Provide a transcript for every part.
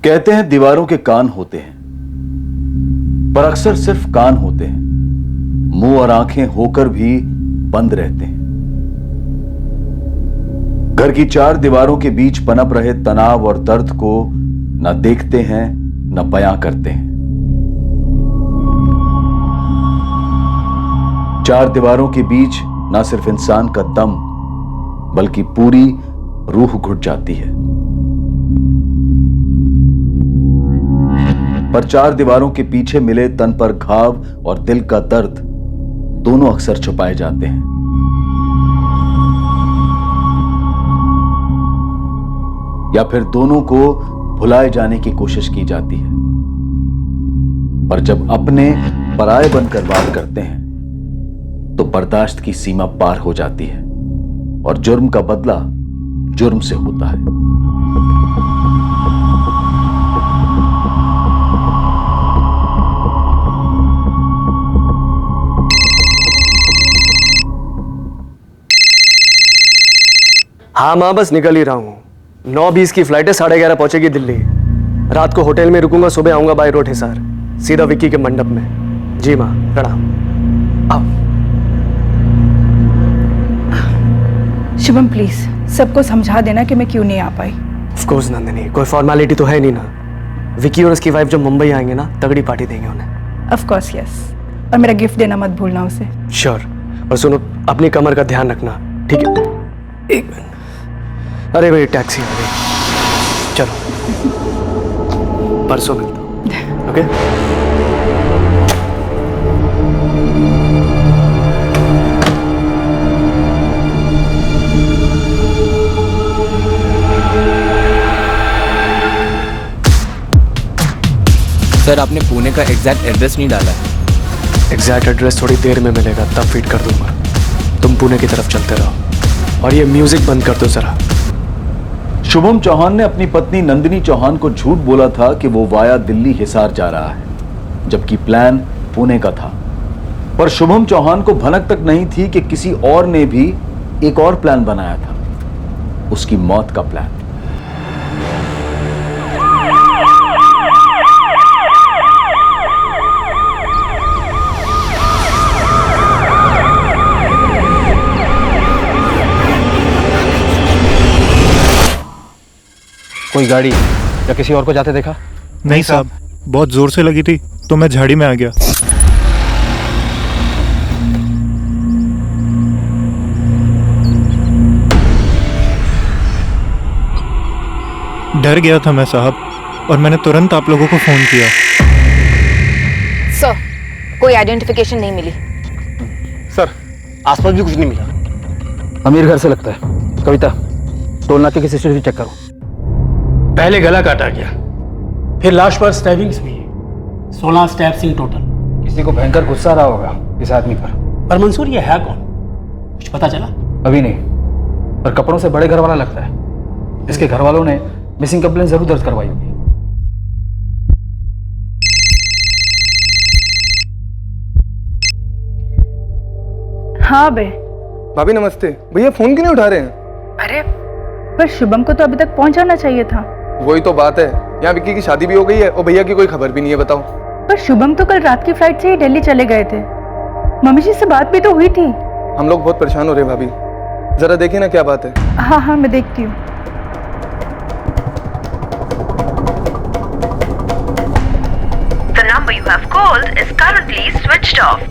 कहते हैं दीवारों के कान होते हैं, पर अक्सर सिर्फ कान होते हैं, मुंह और आंखें होकर भी बंद रहते हैं। घर की चार दीवारों के बीच पनप रहे तनाव और दर्द को न देखते हैं न बयां करते हैं। चार दीवारों के बीच न सिर्फ इंसान का दम बल्कि पूरी रूह घुट जाती है। पर चार दीवारों के पीछे मिले तन पर घाव और दिल का दर्द दोनों अक्सर छुपाए जाते हैं। या फिर दोनों को भुलाए जाने की कोशिश की जाती है। पर जब अपने पराये बनकर बात करते हैं तो बर्दाश्त की सीमा पार हो जाती है और जुर्म का बदला जुर्म से होता है। हाँ माँ, बस निकल ही रहा हूँ। 9:20 की फ्लाइट है, 11:30 पहुंचेगी दिल्ली। रात को होटल में रुकूंगा, सुबह आऊंगा बाय रोड हिसार, सीधा विक्की के मंडप में। जी माँ, प्रणाम। आओ। शुभम प्लीज सबको समझा देना कि मैं क्यों नहीं आ पाई। ऑफ कोर्स नंदिनी, कोई फॉर्मेलिटी तो है नहीं ना। विक्की और उसकी वाइफ जब मुंबई आएंगे ना, तगड़ी पार्टी देंगे उन्हें। ऑफ कोर्स यस, और मेरा गिफ्ट देना मत भूलना उसे। श्योर। और सुनो, अपनी कमर का ध्यान रखना, ठीक है? एक मिनट। अरे मेरी टैक्सी आ गई, चलो परसों मिलता हूँ। ओके? सर, आपने पुणे का एग्जैक्ट एड्रेस नहीं डाला है। एग्जैक्ट एड्रेस थोड़ी देर में मिलेगा, तब फीड कर दूंगा। तुम पुणे की तरफ चलते रहो और ये म्यूजिक बंद कर दो जरा। शुभम चौहान ने अपनी पत्नी नंदिनी चौहान को झूठ बोला था कि वो वाया दिल्ली हिसार जा रहा है, जबकि प्लान पुणे का था। पर शुभम चौहान को भनक तक नहीं थी कि किसी और ने भी एक और प्लान बनाया था, उसकी मौत का प्लान। कोई गाड़ी या किसी और को जाते देखा? नहीं साहब, बहुत जोर से लगी थी तो मैं झाड़ी में आ गया। डर गया था मैं साहब, और मैंने तुरंत आप लोगों को फोन किया। सर, कोई आइडेंटिफिकेशन नहीं मिली। सर, आसपास भी कुछ नहीं मिला। अमीर घर से लगता है। कविता, टोल नाके की सीसीटीवी चेक करो। पहले गला काटा गया, फिर लाश पर स्टैबिंग्स हुई है। 16 स्टैब्स इन टोटल। किसी को भयंकर गुस्सा रहा होगा इस आदमी पर मंसूर, ये है कौन? कुछ पता चला? अभी नहीं, पर कपड़ों से बड़े घर वाला लगता है। इसके घर वालों ने मिसिंग कंप्लेंट जरूर दर्ज करवाई होगी। हाँ बे। भाभी नमस्ते। भैया फोन क्यों नहीं उठा रहे हैं? अरे पर शुभम को तो अभी तक पहुंच जाना चाहिए था। वही तो बात है, यहाँ विक्की की शादी भी हो गई है और भैया की कोई खबर भी नहीं है। बताओ। पर शुभम तो कल रात की फ्लाइट से ही दिल्ली चले गए थे। मम्मी जी से बात भी तो हुई थी। हम लोग बहुत परेशान हो रहे हैं भाभी, जरा देखिए ना क्या बात है। हाँ हाँ, मैं देखती हूँ। The number you have called is currently switched off.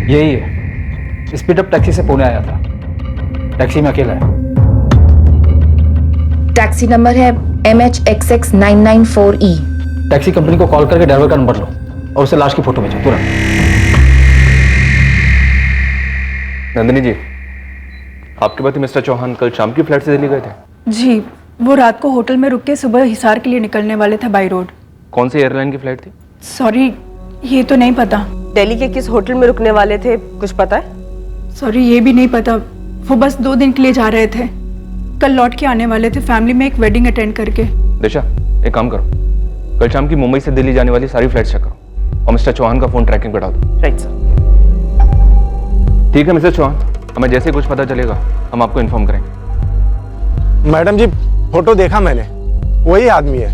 यही है, स्पीड अप टैक्सी से पुणे आया था। टैक्सी में अकेला है। टैक्सी नंबर है MHXX994E। टैक्सी कंपनी को कॉल करके ड्राइवर का नंबर लो और उसे लाश की फोटो भेजो तुरंत। नंदिनी जी, आपके पति मिस्टर चौहान कल शाम की फ्लाइट से दिल्ली गए थे? जी, वो रात को होटल में रुक के सुबह हिसार के लिए निकलने वाले थे बाई रोड। कौन सी एयरलाइन की फ्लाइट थी? सॉरी, ये तो नहीं पता। दिल्ली के किस होटल में रुकने वाले थे, कुछ पता है? सॉरी, ये भी नहीं पता। वो बस 2 दिन के लिए जा रहे थे। कल लौट के आने वाले थे फैमिली में एक वेडिंग अटेंड करके। दिशा, एक काम करो, कल शाम की मुंबई से दिल्ली जाने वाली सारी फ्लाइट्स चेक करो और मिस्टर चौहान का फोन ट्रैकिंग बढ़ा दो। Right sir. ठीक है मिस्टर चौहान, हमें जैसे कुछ पता चलेगा हम आपको इन्फॉर्म करेंगे। मैडम जी, फोटो देखा मैंने, वही आदमी है,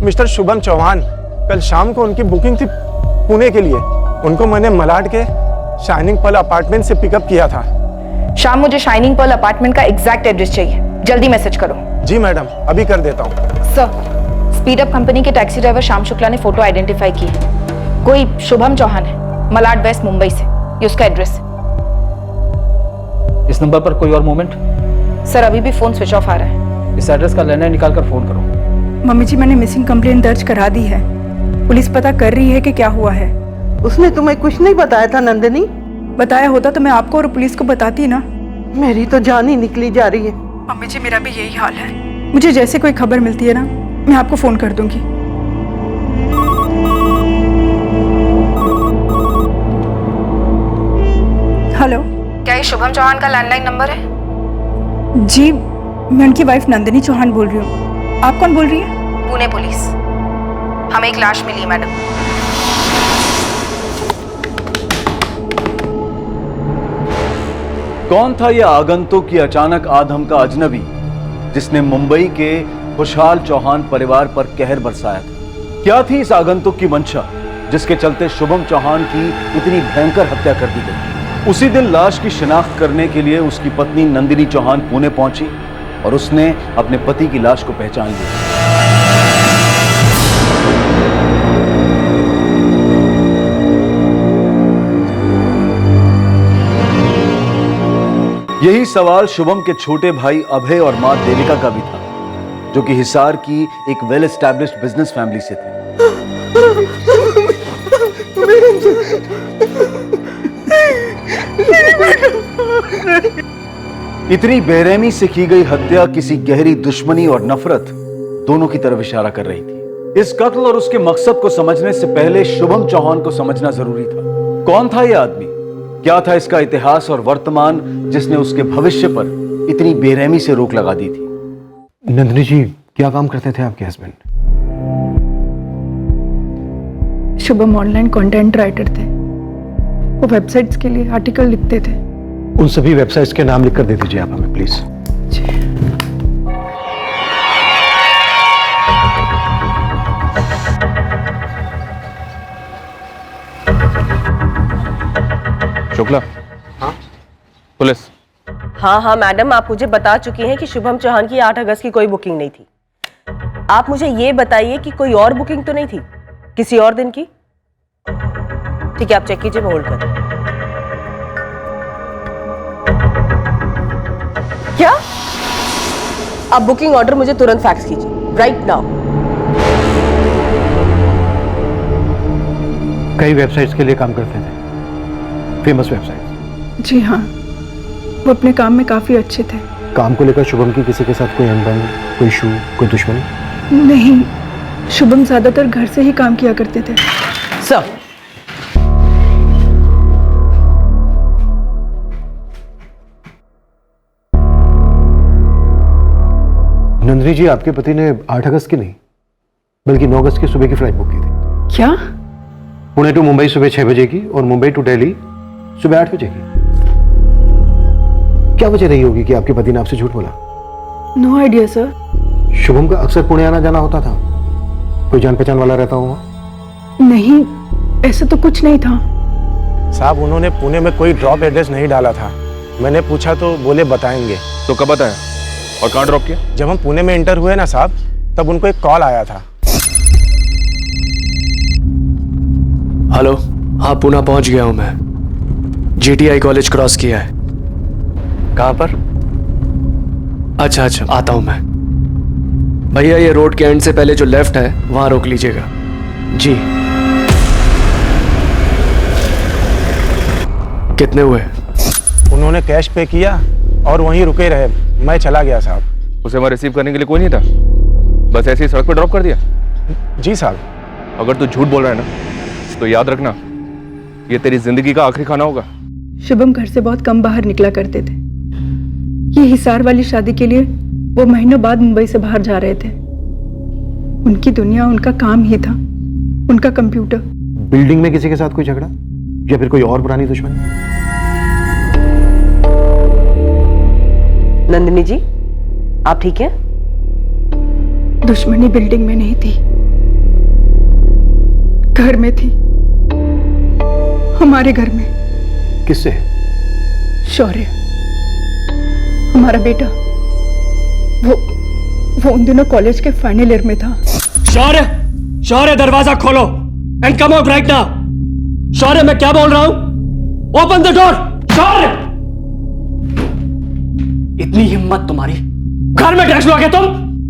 मिस्टर शुभम चौहान। कल शाम को उनकी बुकिंग थी पुणे के लिए। उनको मैंने मलाड के शाइनिंग पर्ल अपार्टमेंट से पिकअप किया था। शाम, मुझे शाइनिंग पर्ल अपार्टमेंट का एग्जैक्ट एड्रेस चाहिए, जल्दी मैसेज करो। जी मैडम, अभी कर देता हूँ। सर, स्पीड अप कंपनी के टैक्सी ड्राइवर श्याम शुक्ला ने फोटो आइडेंटिफाई की है। कोई शुभम चौहान है, मलाड वेस्ट मुंबई से, ये उसका एड्रेस है। इस नंबर पर कोई और मूवमेंट? सर, अभी भी फोन स्विच ऑफ आ रहा है। इस एड्रेस का लैंडलाइन निकाल कर फोन करो। मम्मी जी, मैंने मिसिंग कंप्लेंट दर्ज करा दी है। पुलिस पता कर रही है कि क्या हुआ है। उसने तुम्हें कुछ नहीं बताया था नंदिनी? बताया होता तो मैं आपको और पुलिस को बताती ना। मेरी तो जान ही निकली जा रही है। मम्मी जी, मेरा भी यही हाल है। मुझे जैसे कोई खबर मिलती है ना, मैं आपको फोन कर दूंगी। हेलो, क्या ये शुभम चौहान का लैंडलाइन नंबर है? जी, मैं उनकी वाइफ नंदिनी चौहान बोल रही हूँ। आप कौन बोल रही हैं? पुणे पुलिस। हमें एक लाश मिली है मैडम। कौन था यह आगंतुक की अचानक आधम का अजनबी जिसने मुंबई के खुशहाल चौहान परिवार पर कहर बरसाया था? क्या थी इस आगंतुक की मंशा जिसके चलते शुभम चौहान की इतनी भयंकर हत्या कर दी गई? उसी दिन लाश की शिनाख्त करने के लिए उसकी पत्नी नंदिनी चौहान पुणे पहुंची और उसने अपने पति की लाश को पहचान लिया। यही सवाल शुभम के छोटे भाई अभय और मां देविका का भी था, जो कि हिसार की एक वेल एस्टैब्लिश्ड बिजनेस फैमिली से थे। इतनी बेरहमी से की गई हत्या किसी गहरी दुश्मनी और नफरत दोनों की तरफ इशारा कर रही थी। इस कत्ल और उसके मकसद को समझने से पहले शुभम चौहान को समझना जरूरी था। कौन था यह आदमी? क्या था इसका इतिहास और वर्तमान जिसने उसके भविष्य पर इतनी बेरहमी से रोक लगा दी थी? नंदिनी जी, क्या काम करते थे आपके husband? Shubham online content writer थे। वो वेबसाइट्स के लिए आर्टिकल लिखते थे। उन सभी वेबसाइट्स के नाम लिखकर दे दीजिए आप हमें, प्लीज। शुक्ला। हाँ पुलिस। हाँ मैडम, आप मुझे बता चुकी हैं कि शुभम चौहान की 8 अगस्त की कोई बुकिंग नहीं थी। आप मुझे ये बताइए कि कोई और बुकिंग तो नहीं थी किसी और दिन की? ठीक है, आप चेक कीजिए, मैं होल्ड कर। क्या? आप बुकिंग ऑर्डर मुझे तुरंत फैक्स कीजिए, राइट नाउ। कई वेबसाइट्स के लिए काम करते थे, फेमस वेबसाइट। जी हाँ, वो अपने काम में काफी अच्छे थे। काम को लेकर शुभम की किसी के साथ कोई अनबन, कोई इशू, कोई दुश्मनी? नहीं, शुभम ज्यादातर घर से ही काम किया करते थे। सर, नंदिनी जी, आपके पति ने 8 अगस्त की नहीं बल्कि 9 अगस्त की सुबह की फ्लाइट बुक की थी। क्या? पुणे टू मुंबई सुबह 6 बजे की और मुंबई टू दिल्ली सुबह 8 बजे की। क्या वजह रही होगी कि आपके पति ने आपसे झूठ बोला? No idea sir. शुभम का अक्सर पुणे आना जाना होता था, कोई जान पहचान वाला रहता होगा? नहीं, ऐसा तो कुछ नहीं था साहब। उन्होंने पुणे में कोई ड्रॉप एड्रेस नहीं डाला था। मैंने पूछा तो बोले बताएंगे। तो कब बताया और कहाँ ड्रॉप किया? जब हम पुणे में एंटर हुए ना साहब, तब उनको एक कॉल आया था। हेलो, हाँ पुणे पहुंच गया हूं मैं। GTI कॉलेज क्रॉस किया है। कहाँ पर? अच्छा, आता हूं मैं। भैया, ये रोड के एंड से पहले जो लेफ्ट है वहां रोक लीजिएगा। जी। कितने हुए? उन्होंने कैश पे किया और वहीं रुके रहे। मैं चला गया साहब। उसे वहां रिसीव करने के लिए कोई नहीं था, बस ऐसे ही सड़क पर ड्रॉप कर दिया? जी साहब। अगर तू झूठ बोल रहा है ना, तो याद रखना, ये तेरी जिंदगी का आखिरी खाना होगा। शुभम घर से बहुत कम बाहर निकला करते थे। ये हिसार वाली शादी के लिए वो महीनों बाद मुंबई से बाहर जा रहे थे। उनकी दुनिया, उनका काम ही था, उनका कंप्यूटर। बिल्डिंग में किसी के साथ कोई झगड़ा या फिर कोई और पुरानी दुश्मनी? नंदिनी जी, आप ठीक हैं? दुश्मनी बिल्डिंग में नहीं थी, घर में थी, हमारे घर में। किससे? शौर्य, हमारा बेटा। वो उन दिनों कॉलेज के फाइनल ईयर में था। शौर्य, शौर्य दरवाजा खोलो and come out right now. Shaurya, मैं क्या बोल रहा हूं? Open the door. शौर्य, इतनी हिम्मत तुम्हारी, घर में ड्रग्स लोगे तुम?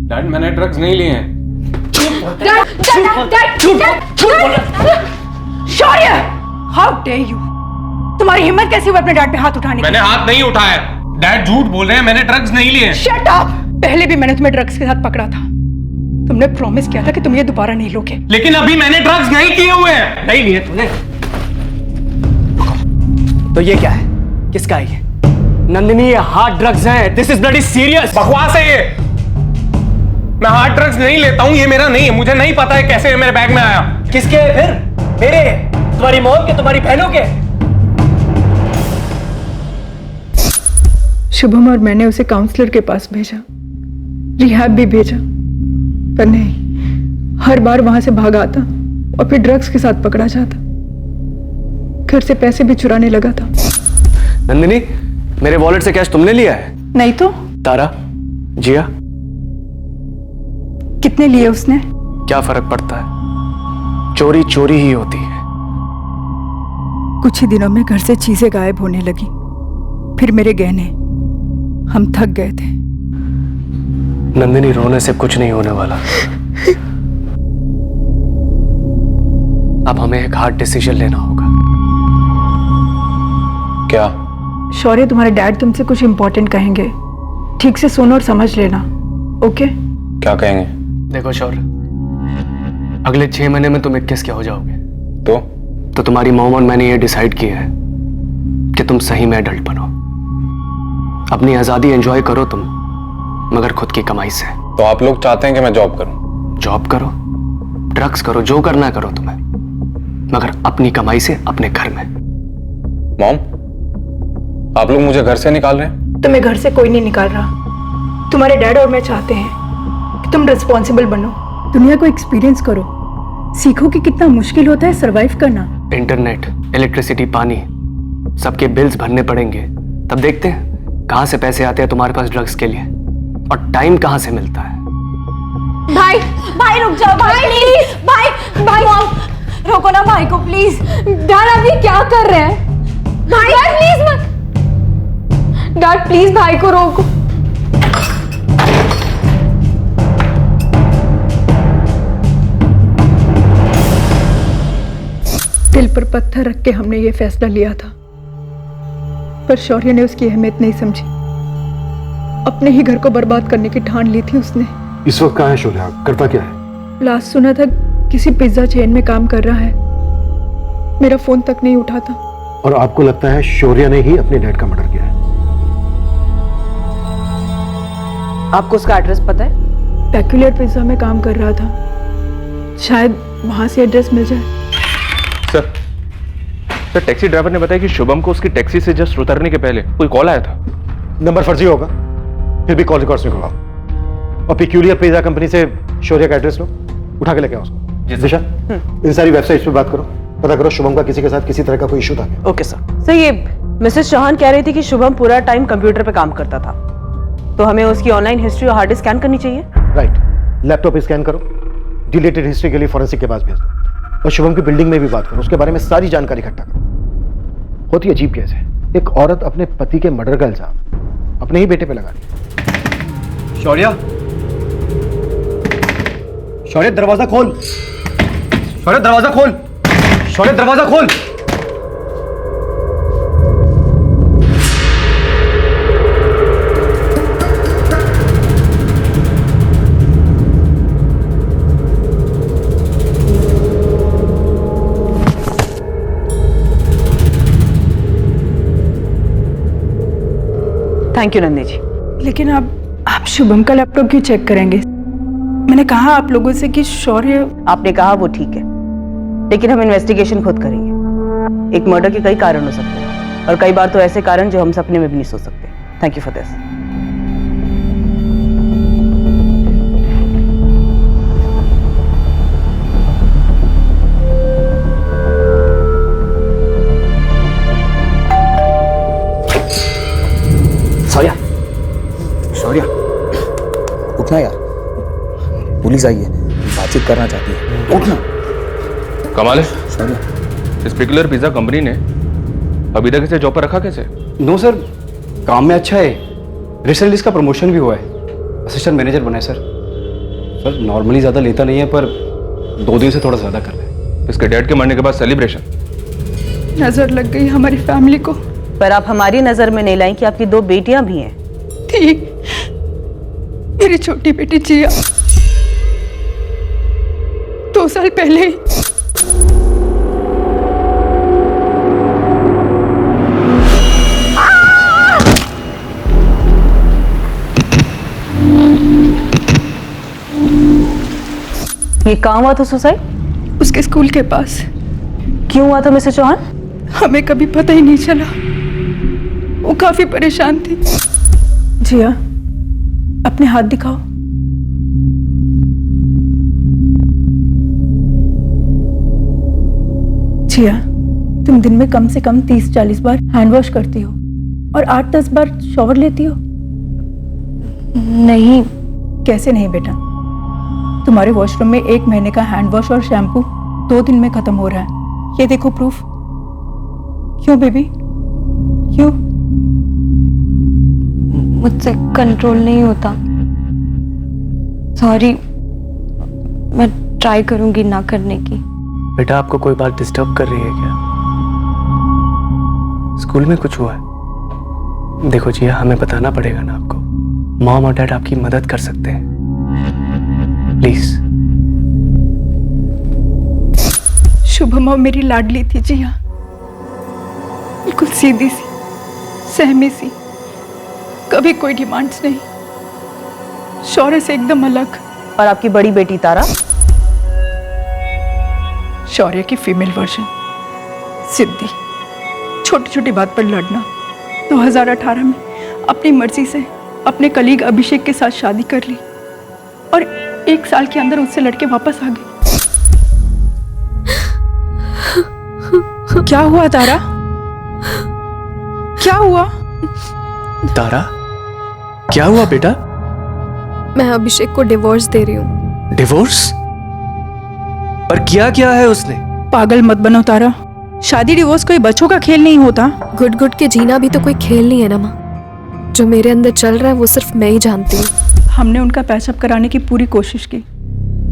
डैड, मैंने ड्रग्स नहीं लिए हैं। शौर्य, हाउ डेयर यू! तुम्हारी हिम्मत कैसी हुई अपने डैड पे हाथ उठाने की? मैंने हाथ नहीं उठाया। डैड झूठ बोल रहे हैं, मैंने ड्रग्स नहीं लिए हैं। Shut up! पहले भी मैंने तुम्हें ड्रग्स के साथ पकड़ा था। तुमने प्रॉमिस किया था कि तुम ये दोबारा नहीं लोगे। लेकिन अभी मैंने ड्रग्स नहीं किए हुए हैं। नहीं लिए तूने? तो ये क्या है? किसका है ये? नंदिनी, ये हार्ड ड्रग्स हैं। This is bloody serious. बकवास है ये। मैं हार्ड ड्रग्स नहीं लेता हूं, ये मेरा नहीं है। मुझे नहीं पता है कैसे ये मेरे बैग में आया। किसके है फिर? मेरे? तुम्हारी मॉम के? तुम्हारी बहनों के? शुभम और मैंने उसे काउंसलर के पास भेजा, रिहैब भी भेजा, पर नहीं, हर बार वहां से भागा आता और फिर ड्रग्स के साथ पकड़ा जाता। घर से पैसे भी चुराने लगा था। नंदिनी, मेरे वॉलेट से कैश तुमने लिया है? नहीं तो तारा, जिया, कितने लिए उसने? क्या फर्क पड़ता है? चोरी चोरी ही होती है। कुछ ही दिनों में घर से चीजें गायब होने लगी, फिर मेरे गहने। हम थक गए थे। नंदिनी, रोने से कुछ नहीं होने वाला। अब हमें एक हार्ड डिसीजन लेना होगा। क्या? शौर्य, तुम्हारे डैड तुमसे कुछ इंपॉर्टेंट कहेंगे, ठीक से सुनो और समझ लेना, ओके? क्या कहेंगे? देखो शौर्य, अगले 6 महीने में तुम 21 के हो जाओगे। तो तुम्हारी मॉम और मैंने ये डिसाइड किया है कि तुम सही में एडल्ट बनो। अपनी आजादी एंजॉय करो तुम, मगर खुद की कमाई से। तो आप लोग चाहते हैं कि मैं जॉब करूं? जॉब करो, ड्रग्स करो, जो करना करो तुम्हें, मगर अपनी कमाई से, अपने घर में। मॉम, आप लोग मुझे घर से निकाल रहे हैं? तुम्हें घर से कोई नहीं निकाल रहा। तुम्हारे डैड और मैं चाहते हैं कि तुम रिस्पॉन्सिबल बनो, दुनिया को एक्सपीरियंस करो, सीखो कि कितना मुश्किल होता है सरवाइव करना। इंटरनेट, इलेक्ट्रिसिटी, पानी, सबके बिल्स भरने पड़ेंगे। तब देखते हैं कहां से पैसे आते हैं तुम्हारे पास ड्रग्स के लिए, और टाइम कहां से मिलता है। भाई, भाई रुक जाओ भाई, प्लीज। भाई, भाई मॉम रोको ना भाई को प्लीज। डैड आप ये क्या कर रहे हैं? भाई प्लीज मत। डैड प्लीज भाई को रोको। दिल पर पत्थर रख के हमने ये फैसला लिया था, पर शौर्य ने उसकी अहमियत नहीं समझी। अपने ही घर को बर्बाद करने की ठान ली थी उसने। इस वक्त कहाँ है शौर्य? करता क्या है? लास्ट सुना था किसी पिज्जा चेन में काम कर रहा है। मेरा फोन तक नहीं उठाता। और आपको लगता है शौर्य ने ही अपने डैड का मर्डर किया है? आपको उसका एड्रेस पता है? पेक्यूलर पिज्जा में काम कर रहा था, शायद वहां से एड्रेस मिल जाए। सर, टैक्सी ड्राइवर ने बताया कि शुभम को उसकी टैक्सी से जस्ट उतरने के पहले कोई कॉल आया था। नंबर फर्जी होगा, फिर भी कॉल रिकॉर्ड्स निकलवाओ और पेक्यूलियर पिज्जा कंपनी से शौर्य का एड्रेस लो, उठा के लेके आओ उसको। दिशा, इन सारी वेबसाइट्स पे बात करो, पता करो शुभम का किसी के साथ किसी तरह का कोई इशू था क्या? Okay sir. ये मिसेस चौहान कह रही थी कि शुभम पूरा टाइम कंप्यूटर पे काम करता था, तो हमें उसकी ऑनलाइन हिस्ट्री और हार्ड डिस्क स्कैन करनी चाहिए। राइट, लैपटॉप पे स्कैन करो, डिलीटेड हिस्ट्री के लिए फॉरेंसिक के पास भेज दो, और शुभम की बिल्डिंग में भी बात करो, उसके बारे में सारी जानकारी इकट्ठा करो। होती अजीब केस है, एक औरत अपने पति के मर्डर का इल्जाम अपने ही बेटे पे लगा दी। शौर्य, शौर्य दरवाजा खोल। शौर्य दरवाजा खोल। शौर्य दरवाजा खोल। Thank you Nandi ji. लेकिन अब आप शुभम का लैपटॉप क्यों चेक करेंगे? मैंने कहा आप लोगों से कि शौर्य। आपने कहा वो ठीक है, लेकिन हम इन्वेस्टिगेशन खुद करेंगे। एक मर्डर के कई कारण हो सकते हैं, और कई बार तो ऐसे कारण जो हम सपने में भी नहीं सोच सकते। Thank you for this. Shaurya, Shaurya, उठना यार, पुलिस आई है, बातचीत करना चाहती है, उठना। कमाल है शौर्या, इस पर्टिकुलर पिज्जा कंपनी ने अभी तक इसे जॉब पर रखा कैसे? नो सर, काम में अच्छा है, रिसेंटली इसका प्रमोशन भी हुआ है, असिस्टेंट मैनेजर बना है सर। सर नॉर्मली ज़्यादा लेता नहीं है, पर 2 दिन से थोड़ा ज़्यादा कर रहा है। इसके डैड के मरने के बाद सेलिब्रेशन। नजर लग गई हमारी फैमिली को। पर आप हमारी नजर में नहीं लाई कि आपकी 2 बेटियां भी हैं। थी मेरी छोटी बेटी जिया 2 साल पहले ही। ये कहाँ हुआ था सुसाइड? उसके स्कूल के पास। क्यों हुआ था मिस्टर चौहान? हमें कभी पता ही नहीं चला। वो काफी परेशान थी। जिया, अपने हाथ दिखाओ। जिया, तुम दिन में कम से कम 30-40 बार हैंड वॉश करती हो और 8-10 बार शॉवर लेती हो। नहीं। कैसे नहीं बेटा? तुम्हारे वॉशरूम में 1 महीने का हैंड वॉश और शैम्पू 2 दिन में खत्म हो रहा है। ये देखो प्रूफ। क्यों बेबी, क्यों? मुझसे कंट्रोल नहीं होता। सॉरी, मैं ट्राई करूंगी ना करने की। बेटा आपको कोई बात डिस्टर्ब कर रही है क्या? स्कूल में कुछ हुआ है? देखो जिया, हमें बताना पड़ेगा ना आपको। मॉम और डैड आपकी मदद कर सकते हैं, प्लीज। शुभम मेरी लाडली थी जिया, बिल्कुल सीधी सी, सहमी सी, कभी कोई डिमांड्स नहीं, शौर्य से एकदम अलग। और आपकी बड़ी बेटी तारा? शौर्य की फीमेल वर्जन, सिद्धि। छोटी छोटी बात पर लड़ना। 2018 में अपनी मर्जी से अपने कलीग अभिषेक के साथ शादी कर ली और 1 साल के अंदर उससे लड़के वापस आ गए। क्या हुआ तारा? क्या हुआ? तारा, क्या हुआ बेटा? मैं अभिषेक को डिवोर्स दे रही हूँ। डिवोर्स? पर किया क्या है उसने? पागल मत बनो तारा, शादी डिवोर्स कोई बच्चों का खेल नहीं होता। गुड गुड के जीना भी तो कोई खेल नहीं है ना माँ। जो मेरे अंदर चल रहा है वो सिर्फ मैं ही जानती हूँ। हमने उनका पैचअप कराने की पूरी कोशिश की,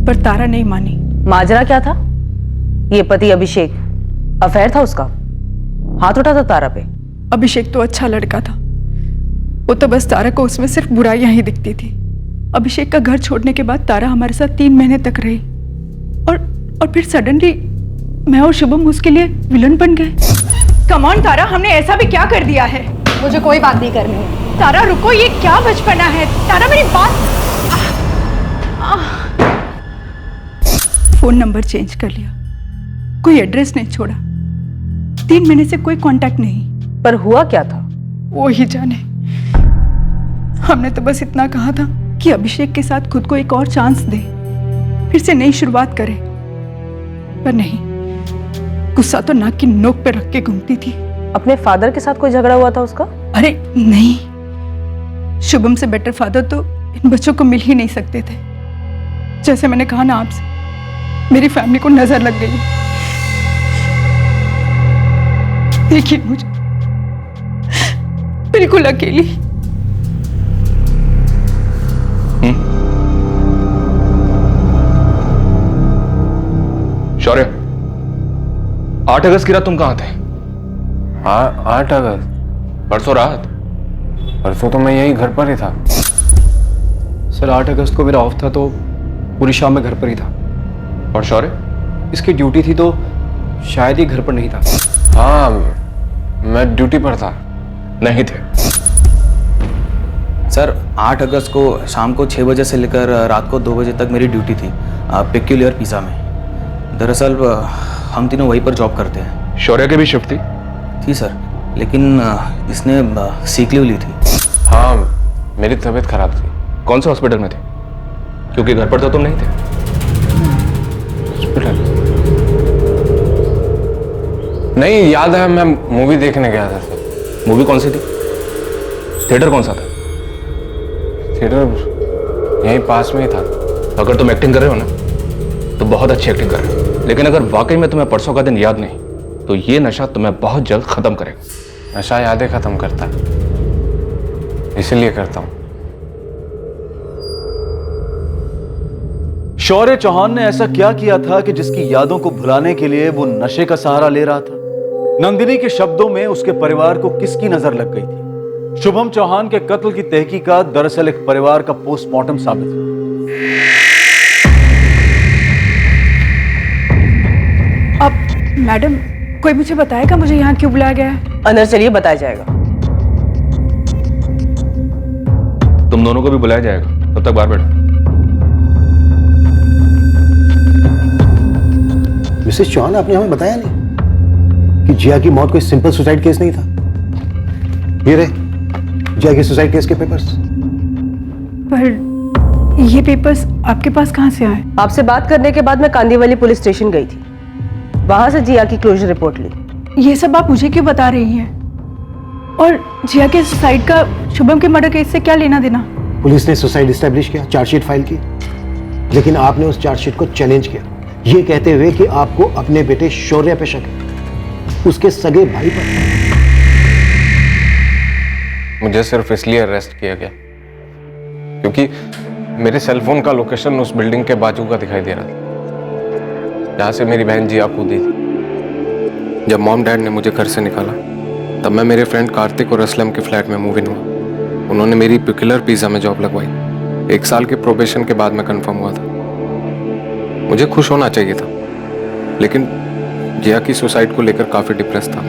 पर तारा नहीं मानी। माजरा क्या था? ये पति अभिषेक, अफेयर था उसका, हाथ उठा था तारा पे। अभिषेक तो अच्छा लड़का था, वो तो बस तारा को उसमें सिर्फ बुराइयां ही दिखती थी। अभिषेक का घर छोड़ने के बाद तारा हमारे साथ 3 महीने तक रही और फिर सडनली मैं और शुभम उसके लिए विलन बन गए। कम ऑन तारा, हमने ऐसा भी क्या कर दिया है? मुझे कोई बात नहीं करनी है। तारा रुको, ये क्या बचपना है? तारा मेरी बात। फोन नंबर चेंज कर लिया, कोई एड्रेस नहीं छोड़ा, 3 महीने से कोई कांटेक्ट नहीं। पर हुआ क्या था? वो ही जाने। हमने तो बस इतना कहा था कि अभिषेक के साथ खुद को एक और चांस दे, फिर से नई शुरुआत करे, पर नहीं, गुस्सा तो नाक की नोक पे रख के घूमती थी। अपने फादर के साथ कोई झगड़ा हुआ था उसका? अरे नहीं, शुभम से बेटर फादर तो इन बच्चों को मिल ही नहीं सकते थे। जैसे मैंने कहा ना आपसे, मेरी फैमिली को नजर लग गई। देखिए मुझे बिल्कुल अकेली। शौर्य, 8 अगस्त की रात तुम कहाँ थे? 8 अगस्त? परसों रात? परसों तो मैं यही घर पर ही था। सर 8 अगस्त को मेरा ऑफ था, तो पूरी शाम में घर पर ही था। और शौर्य? इसकी ड्यूटी थी तो शायद ही घर पर नहीं था। हाँ, मैं ड्यूटी पर था। नहीं थे? सर 8 अगस्त को शाम को 6 बजे से लेकर रात को 2 बजे तक मेरी ड्यूटी थी पेक्यूलियर पिज़्ज़ा में। दरअसल हम तीनों वहीं पर जॉब करते हैं। शौर्य की भी शिफ्ट थी सर, लेकिन इसने सीक लीव ली थी। हाँ, मेरी तबीयत खराब थी। कौन से हॉस्पिटल में थे? क्योंकि घर पर तो तुम नहीं थे। हॉस्पिटल? नहीं, याद है मैं मूवी देखने गया था सर। मूवी कौन सी थी? थिएटर कौन सा था? थिएटर यहीं पास में ही था। अगर तुम एक्टिंग कर रहे हो ना तो बहुत अच्छी एक्टिंग कर रहे हो, लेकिन अगर वाकई में तुम्हें परसों का दिन याद नहीं तो ये नशा तुम्हें बहुत जल्द खत्म करेगा। नशा यादें खत्म करता है, इसलिए करता हूँ। शौर्य चौहान ने ऐसा क्या किया था कि जिसकी यादों को भुलाने के लिए वो नशे का सहारा ले रहा था? नंदिनी के शब्दों में उसके परिवार को किसकी नजर लग गई थी? शुभम चौहान के कत्ल की तहकीकात दरअसल एक परिवार का पोस्टमार्टम साबित हुआ। अब मैडम, कोई मुझे बताएगा मुझे यहाँ क्यों बुलाया गया है? अंदर चलिए, बताया जाएगा। तुम दोनों को भी बुलाया जाएगा, तब तक बाहर बैठो। मिसेस चौहान, आपने हमें बताया नहीं कि जिया की मौत कोई सिंपल सुसाइड केस नहीं था। ये रहे जिया के सुसाइड केस के पेपर्स। पर ये पेपर्स आपके पास कहाँ से आए? आपसे बात करने के बाद मैं कांदीवली पुलिस स्टेशन गई थी, वहां से जिया की क्लोजर रिपोर्ट ली। ये सब आप मुझे क्यों बता रही हैं? और जिया के सुसाइड का शुभम के मर्डर केस से क्या लेना देना? पुलिस ने सुसाइड एस्टेब्लिश किया, चार्जशीट फाइल की, लेकिन आपने उस चार्जशीट को चैलेंज किया, ये कहते हुए कि आपको अपने बेटे शौर्य पे शक है, उसके सगे भाई पर। मुझे सिर्फ इसलिए अरेस्ट किया गया क्योंकि मेरे सेलफोन का लोकेशन उस बिल्डिंग के बाजू का दिखाई दे रहा था जहां से मेरी बहन जिया कूदी थी। जब मॉम डैड ने मुझे घर से निकाला तब मैं मेरे फ्रेंड कार्तिक और असलम के फ्लैट में मूव इन हुआ। उन्होंने मेरी पेक्यूलियर पिज़्ज़ा में जॉब लगवाई। 1 साल के प्रोबेशन के बाद मैं कंफर्म हुआ था। मुझे खुश होना चाहिए था, लेकिन जिया की सुसाइड को लेकर काफी डिप्रेस था।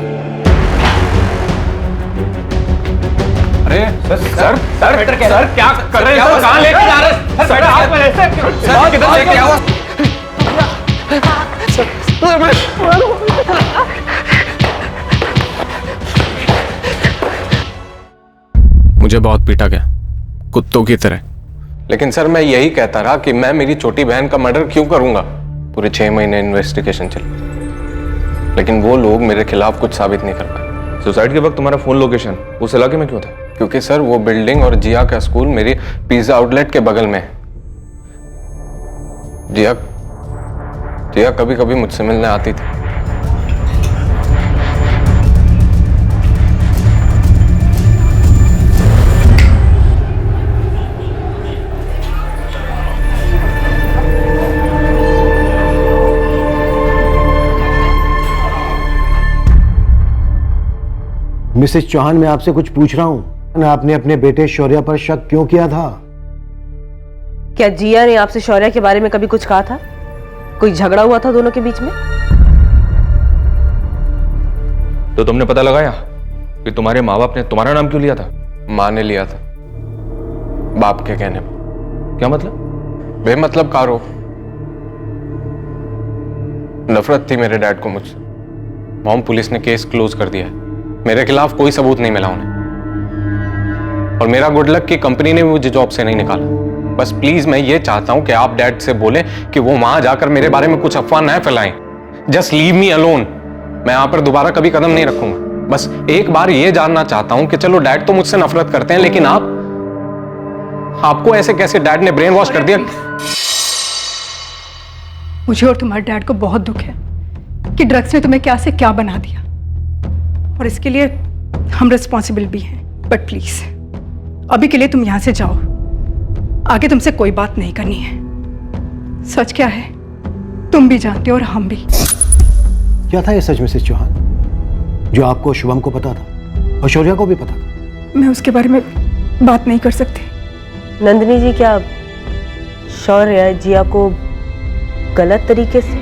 अरे सर क्या कर रहे हैं? सर कहां लेके जा रहे हैं? सर हाथ में ऐसे सर किधर लेके आओ? मुझे बहुत पीटा गया, कुत्तों की तरह। लेकिन सर मैं यही कहता रहा कि मैं मेरी छोटी बहन का मर्डर क्यों करूंगा। पूरे 6 महीने इन्वेस्टिगेशन चली, लेकिन वो लोग मेरे खिलाफ कुछ साबित नहीं कर पाए। सुसाइड के वक्त तुम्हारा फोन लोकेशन उस इलाके में क्यों था? क्योंकि सर वो बिल्डिंग और जिया का स्कूल मेरी पिज्जा आउटलेट के बगल में है। जिया कभी कभी मुझसे मिलने आती थी। मिसेस चौहान, मैं आपसे कुछ पूछ रहा हूं। आपने अपने बेटे शौर्य पर शक क्यों किया था? क्या जिया ने आपसे शौर्य के बारे में कभी कुछ कहा था? कोई झगड़ा हुआ था दोनों के बीच में? तो तुमने पता लगाया कि तुम्हारे माँ बाप ने तुम्हारा नाम क्यों लिया था? माँ ने लिया था, बाप के कहने पर। क्या मतलब? बेमतलब कारो। नफरत थी मेरे डैड को मुझसे। मॉम पुलिस ने केस क्लोज कर दिया है। मेरे खिलाफ कोई सबूत नहीं मिला उन्हें, और मेरा गुड लक कि कंपनी ने मुझे जॉब से नहीं निकाला। बस प्लीज मैं ये चाहता हूं कि आप डैड से बोलें कि वो वहां जाकर मेरे बारे में कुछ अफवाह न फैलाएं। Just leave me alone. मैं यहां पर दोबारा कभी कदम नहीं रखूंगा। बस एक बार ये जानना चाहता हूं कि चलो डैड तो मुझसे नफरत करते हैं, लेकिन आपको ऐसे कैसे डैड ने ब्रेन वॉश कर दिया? मुझे और तुम्हारे डैड को बहुत दुख है कि ड्रग्स ने तुम्हें क्या से क्या बना दिया, और इसके लिए हम रिस्पॉन्सिबल भी हैं। बट प्लीज अभी के लिए तुम यहां से जाओ, आगे तुमसे कोई बात नहीं करनी है। सच क्या है तुम भी जानते हो और हम भी। क्या था ये सच मिसेस चौहान जो आपको शुभम को पता था और शौर्य को भी पता था? मैं उसके बारे में बात नहीं कर सकती। नंदिनी जी, क्या शौर्य जिया को गलत तरीके से?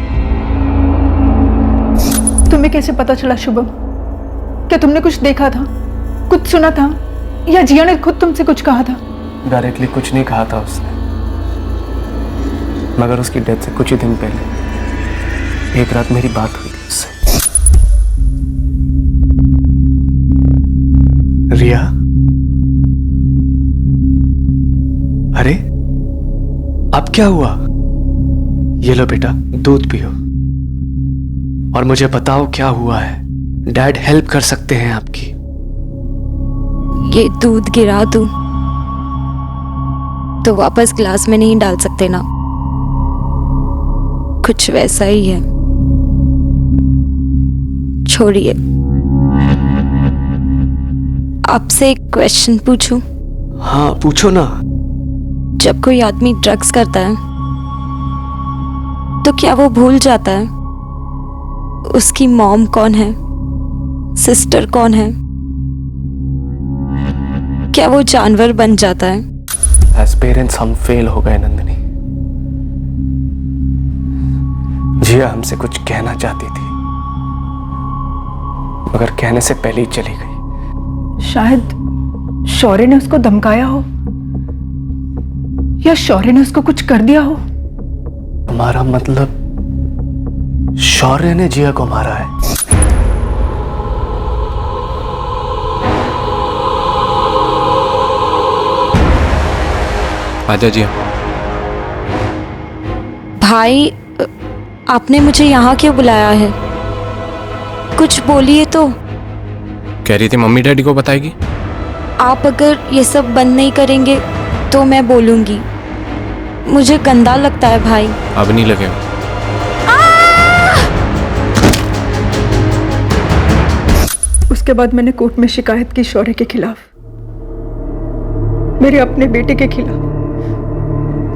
तुम्हें कैसे पता चला शुभम? क्या तुमने कुछ देखा था, कुछ सुना था, या जिया ने खुद तुमसे कुछ कहा था? डायरेक्टली कुछ नहीं कहा था उसने, मगर उसकी डेथ से कुछ ही दिन पहले एक रात मेरी बात हुई थी उससे। रिया, अरे अब क्या हुआ? ये लो बेटा, दूध पियो और मुझे बताओ क्या हुआ है। डैड हेल्प कर सकते हैं आपकी। ये दूध गिरा दूं तो वापस ग्लास में नहीं डाल सकते ना? कुछ वैसा ही है, छोड़िए। आपसे एक क्वेश्चन पूछूं? हाँ पूछो ना। जब कोई आदमी ड्रग्स करता है तो क्या वो भूल जाता है उसकी मॉम कौन है, सिस्टर कौन है? क्या वो जानवर बन जाता है? एज पेरेंट्स हम फेल हो गए नंदिनी। जिया हमसे कुछ कहना चाहती थी मगर कहने से पहले ही चली गई। शायद शौर्य ने उसको धमकाया हो या शौर्य ने उसको कुछ कर दिया हो। तुम्हारा मतलब शौर्य ने जिया को मारा है? आजा जिया। भाई, आपने मुझे यहाँ क्यों बुलाया है? कुछ बोलिए तो। कह रही थी मम्मी डैडी को बताएगी। आप अगर ये सब बंद नहीं करेंगे तो मैं बोलूंगी। मुझे गंदा लगता है भाई। अब नहीं लगेगा। उसके बाद मैंने कोर्ट में शिकायत की शौर्य के खिलाफ, मेरे अपने बेटे के खिलाफ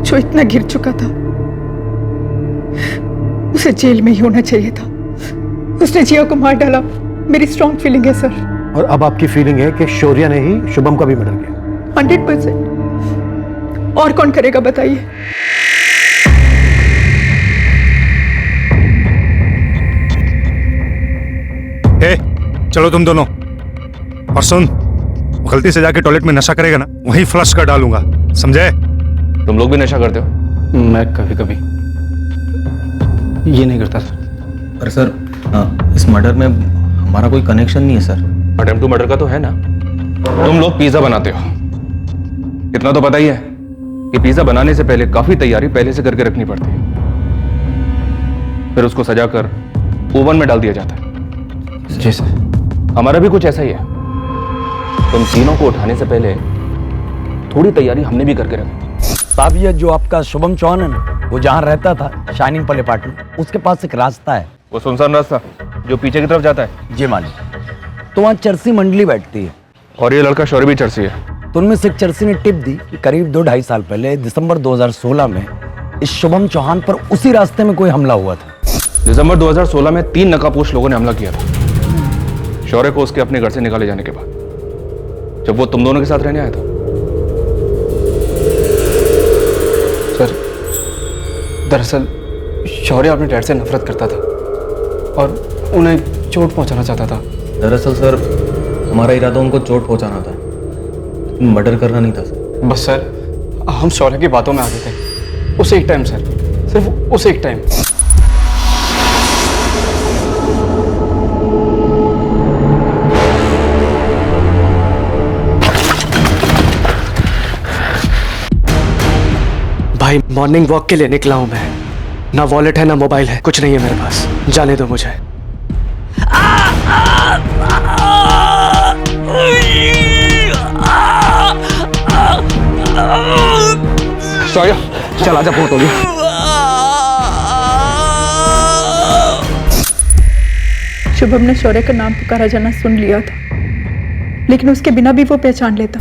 जो इतना गिर चुका था। उसे जेल में ही होना चाहिए था। उसने जिया को मार डाला। मेरी स्ट्रॉन्ग फीलिंग है सर। और अब आपकी फीलिंग है कि शौर्य ने ही शुभम का भी मर्डर किया? 100%। और कौन करेगा बताइए? चलो तुम दोनों, और सुन, गलती से जाके टॉयलेट में नशा करेगा ना, वहीं फ्लश कर डालूंगा, समझे? तुम लोग भी नशा करते हो? मैं कभी कभी। ये नहीं करता सर। पर सर इस मर्डर में हमारा कोई कनेक्शन नहीं है सर। अटेम्प्ट टू मर्डर का तो है ना। तुम लोग पिज्जा बनाते हो, इतना तो पता ही है कि पिज्जा बनाने से पहले काफी तैयारी पहले से करके रखनी पड़ती है, फिर उसको सजाकर ओवन में डाल दिया जाता है। जी सर। हमारा भी कुछ ऐसा ही है। तुम तीनों को उठाने से पहले थोड़ी तैयारी हमने भी करके रखी। साहब, ये जो आपका शुभम चौहान है ना, वो जहाँ रहता था शाइनिंग पल अपार्टमेंट, उसके पास एक रास्ता है। वो सुनसान रास्ता जो पीछे की तरफ जाता है? जी मालिक। तो वहाँ चरसी मंडली बैठती है। और ये लड़का शौर्य भी चरसी है। तो उनमें से एक चरसी ने टिप दी कि करीब 2-2.5 साल पहले दिसंबर 2016 में इस शुभम चौहान पर उसी रास्ते में कोई हमला हुआ था। दिसंबर 2016 में 3 नकाबपोश लोगों ने हमला किया था शौर्य को उसके अपने घर से निकाले जाने के बाद, जब वो तुम दोनों के साथ रहने आया था। सर, दरअसल शौर्य अपने डैड से नफरत करता था और उन्हें चोट पहुंचाना चाहता था। दरअसल सर हमारा इरादा उनको चोट पहुंचाना था, मर्डर करना नहीं था सर। बस सर, हम शौर्य की बातों में आ गए थे। उसे एक टाइम सर, सिर्फ उसे एक टाइम। भाई, मॉर्निंग वॉक के लिए निकला हूं मैं। ना वॉलेट है ना मोबाइल है, कुछ नहीं है मेरे पास। जाने दो मुझे। शौर्य, चल आजा, बहुत हो गया। शुभम ने शौर्य का नाम पुकारा जाना सुन लिया था, लेकिन उसके बिना भी वो पहचान लेता।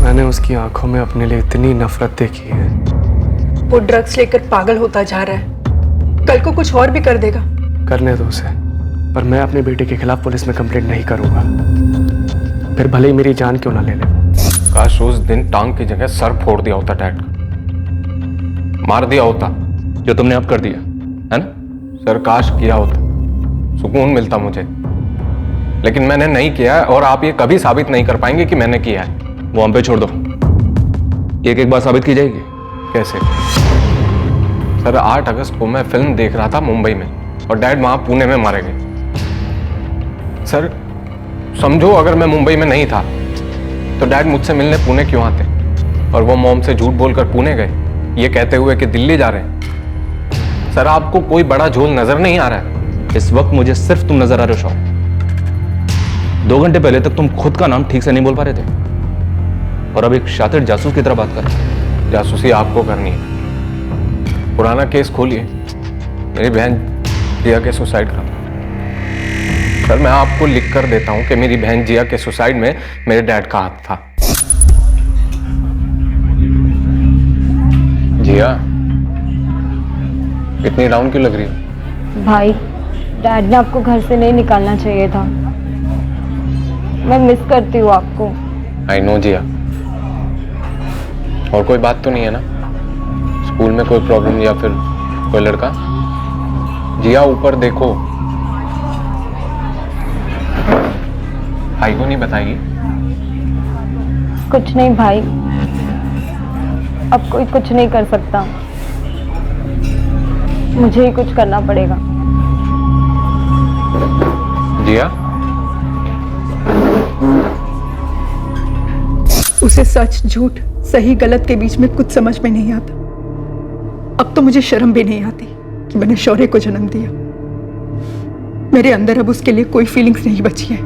मैंने उसकी आंखों में अपने लिए इतनी नफरत देखी है। वो ड्रग्स लेकर पागल होता जा रहा है, कल को कुछ और भी कर देगा। करने दो उसे, पर मैं अपने बेटे के खिलाफ पुलिस में कंप्लेंट नहीं करूंगा, फिर भले ही मेरी जान क्यों ना ले ले। काश उस दिन टांग की जगह सर फोड़ दिया होता डैड का, मार दिया होता, जो तुमने अब कर दिया है ना। सर काश किया होता, सुकून मिलता मुझे, लेकिन मैंने नहीं किया और आप ये कभी साबित नहीं कर पाएंगे कि मैंने किया है। वो हम पे छोड़ दो। एक एक बात साबित की जाएगी। कैसे? सर 8 अगस्त को मैं फिल्म देख रहा था मुंबई में और डैड वहां पुणे में मारे गए। सर समझो अगर मैं मुंबई में नहीं था तो डैड मुझसे मिलने पुणे क्यों आते? और वो मॉम से झूठ बोलकर पुणे गए ये कहते हुए कि दिल्ली जा रहे हैं। सर आपको कोई बड़ा झोल नजर नहीं आ रहा है? इस वक्त मुझे सिर्फ तुम नजर आ रहे हो शौक। 2 घंटे पहले तक तुम खुद का नाम ठीक से नहीं बोल पा रहे थे और अब एक शातिर जासूस की तरह बात कर रहे हो। जासूसी आपको करनी है। पुराना केस खोलिए, मेरी बहन जिया के सुसाइड का। सर मैं आपको लिख कर देता हूं कि मेरी बहन जिया के सुसाइड में मेरे डैड का हाथ था। जिया इतनी डाउन क्यों लग रही हो? भाई डैड ने आपको घर से नहीं निकालना चाहिए था। मैं मिस करती हूँ आपको। आई नो जिया। और कोई बात तो नहीं है ना? स्कूल में कोई प्रॉब्लम या फिर कोई लड़का? जिया ऊपर देखो। भाई को नहीं बताएगी? कुछ नहीं भाई, अब कोई कुछ नहीं कर सकता, मुझे ही कुछ करना पड़ेगा। जिया उसे सच झूठ सही गलत के बीच में कुछ समझ में नहीं आता। अब तो मुझे शर्म भी नहीं आती कि मैंने शौर्य को जन्म दिया। मेरे अंदर अब उसके लिए कोई फीलिंग्स नहीं बची है।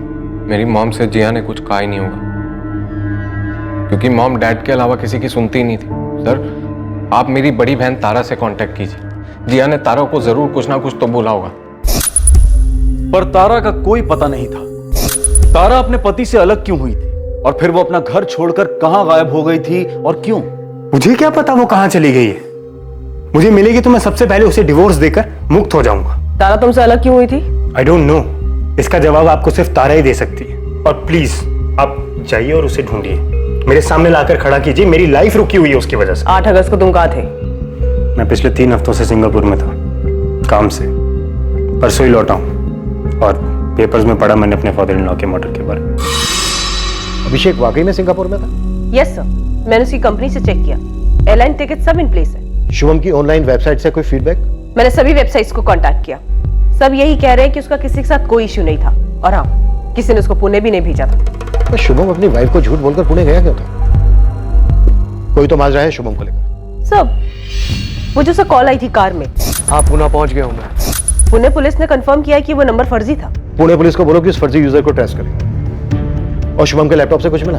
मेरी मॉम से जिया ने कुछ कहा ही नहीं होगा क्योंकि मॉम डैड के अलावा किसी की सुनती ही नहीं थी। सर आप मेरी बड़ी बहन तारा से कांटेक्ट कीजिए। जिया ने तारा को जरूर कुछ ना कुछ तो बोला होगा। पर तारा का कोई पता नहीं था। तारा अपने पति से अलग क्यों हुई थी और फिर वो अपना घर छोड़कर कहां गायब हो गई थी और क्यों? मुझे क्या पता वो कहां चली गई है। मुझे मिलेगी तो मैं सबसे पहले उसे डिवोर्स देकर मुक्त हो जाऊंगा। तारा तुमसे अलग क्यों हुई थी? I don't know. इसका जवाब आपको सिर्फ तारा ही दे सकती है। और प्लीज आप जाइए और उसे ढूंढिए, मेरे सामने लाकर खड़ा कीजिए। मेरी लाइफ रुकी हुई है उसकी वजह से। 8 अगस्त को तुम कहाँ थे? मैं पिछले 3 हफ्तों से सिंगापुर में था काम से। परसों ही लौटा हूँ और पेपर्स में पढ़ा मैंने अपने फादर इन लॉ के मर्डर के बारे में। अभिषेक वाकई में सिंगापुर में था? यस सर, मैंने उसकी कंपनी से चेक किया, एयरलाइन टिकट सब इन प्लेस है। शुभम की ऑनलाइन वेबसाइट से कोई फीडबैक? मैंने सभी वेबसाइट्स को कांटेक्ट किया, सब यही कह रहे हैं कि उसका किसी के साथ कोई इश्यू नहीं था और हाँ, किसी ने उसको पुणे भी नहीं भेजा था। तो शुभम अपनी वाइफ को झूठ बोलकर पुणे गया क्यों था? कोई तो माजरा है शुभम को लेकर। सब वो जो कॉल आई थी कार में। हाँ पुणे पहुंच गया हूं मैं। पुणे पुलिस ने कंफर्म किया कि वो नंबर फर्जी था। पुणे पुलिस को बोलो कि उस फर्जी यूजर को ट्रेस करें। और शुभम के लैपटॉप से कुछ मिला?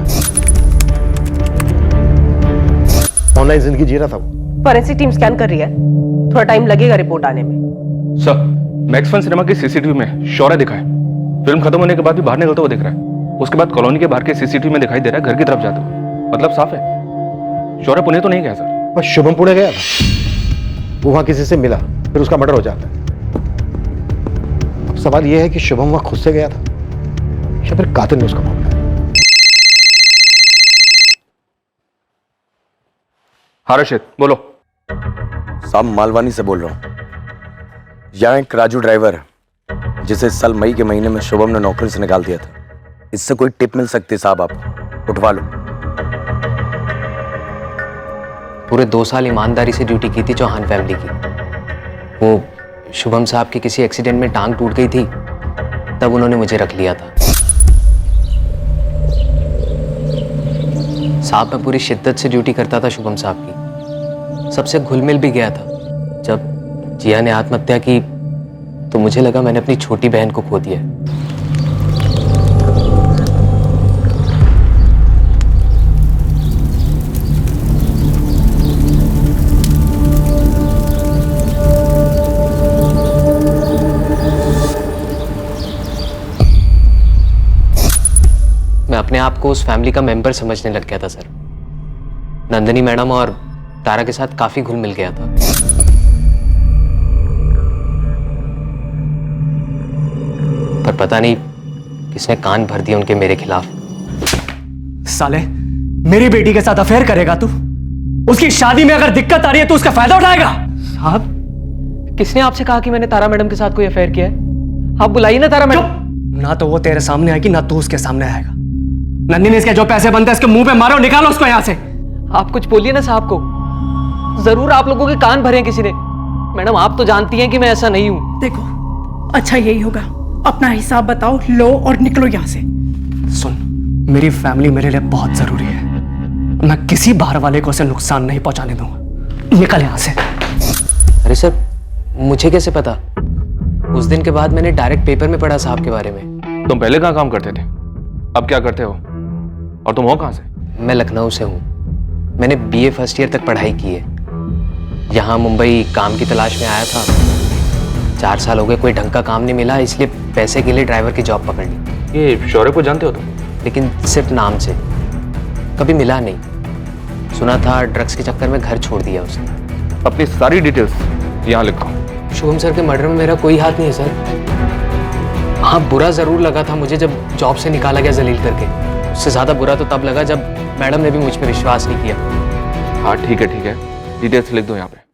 ऑनलाइन जिंदगी जी रहा था वो। फॉरेंसिक टीम स्कैन कर रही है, थोड़ा टाइम लगेगा रिपोर्ट आने में। सर मैक्स फन सिनेमा की सीसीटीवी में शौर्य दिखा है। फिल्म खत्म होने के बाद भी बाहर निकलता हुआ दिख रहा है। उसके बाद कॉलोनी के बाहर के सीसीटीवी में दिखाई दे रहा है घर की तरफ जाते हुए। मतलब साफ है शौर्य पुणे तो नहीं गया सर। पर शुभम पुणे गया था, वो वहां किसी से मिला, फिर उसका मर्डर हो जाता है। अब सवाल यह है कि शुभम वहां खुद से गया था या फिर कातिल ने उसका मामला है। हाँ रशिद बोलो। साहब मालवानी से बोल रहा हूँ। यहाँ एक राजू ड्राइवर है जिसे इस साल मई के महीने में शुभम ने नौकरी से निकाल दिया था। इससे कोई टिप मिल सकती है साहब, आपको उठवा लो। पूरे 2 साल ईमानदारी से ड्यूटी की थी चौहान फैमिली की। वो शुभम साहब की किसी एक्सीडेंट में टांग टूट गई थी, तब उन्होंने मुझे रख लिया था। साहब मैं पूरी शिद्दत से ड्यूटी करता था शुभम साहब की, सबसे घुल मिल भी गया था। जब जिया ने आत्महत्या की तो मुझे लगा मैंने अपनी छोटी बहन को खो दिया। मैं अपने आप को उस फैमिली का मेंबर समझने लग गया था सर। नंदिनी मैडम और तारा के साथ काफी घुल मिल गया था। पर पता नहीं किसने कान भर दिए उनके मेरे खिलाफ। साले मेरी बेटी के साथ अफेयर करेगा तू? उसकी शादी में अगर दिक्कत आ रही है तो उसका फायदा उठाएगा? साहब किसने आपसे कहा कि मैंने तारा मैडम के साथ कोई अफेयर किया है? आप बुलाइए ना तारा मैडम। ना तो वो तेरे सामने आएगी ना तू उसके सामने आएगा। नंदिनी इसके जो पैसे बनते हैं इसके मुंह पे मारो, निकालो उसको यहाँ से। आप कुछ बोलिए ना साहब को, जरूर आप लोगों के कान भरे हैं किसी ने। मैडम आप तो जानती हैं कि मैं ऐसा नहीं हूं। देखो, अच्छा यही होगा, अपना हिसाब बताओ, लो और निकलो यहाँ से। सुन, मेरी फैमिली मेरे लिए बहुत जरूरी है। मैं किसी बाहर वाले को उसे नुकसान नहीं पहुंचाने दूंगा। निकल यहाँ से। अरे सर, मुझे कैसे पता? उस दिन के बाद मैंने डायरेक्ट पेपर में पढ़ा साहब के बारे में। तुम पहले कहाँ काम करते थे, अब क्या करते हो, और तुम हो कहाँ से? मैं लखनऊ से हूँ। मैंने BA फर्स्ट ईयर तक पढ़ाई की है। यहाँ मुंबई काम की तलाश में आया था। 4 साल हो गए, कोई ढंग का काम नहीं मिला, इसलिए पैसे के लिए ड्राइवर की जॉब पकड़ ली। ये शौर्य को जानते हो तुम? लेकिन सिर्फ नाम से, कभी मिला नहीं। सुना था ड्रग्स के चक्कर में घर छोड़ दिया उसने। अपनी सारी डिटेल्स यहाँ लिखो। शुभम सर के मर्डर में मेरा कोई हाथ नहीं है सर। हाँ, बुरा जरूर लगा था मुझे जब जॉब से निकाला गया जलील करके। उससे ज्यादा बुरा तो तब लगा जब मैडम ने भी मुझ पे विश्वास नहीं किया। हाँ ठीक है, डिटेल्स लिख दो यहाँ पे।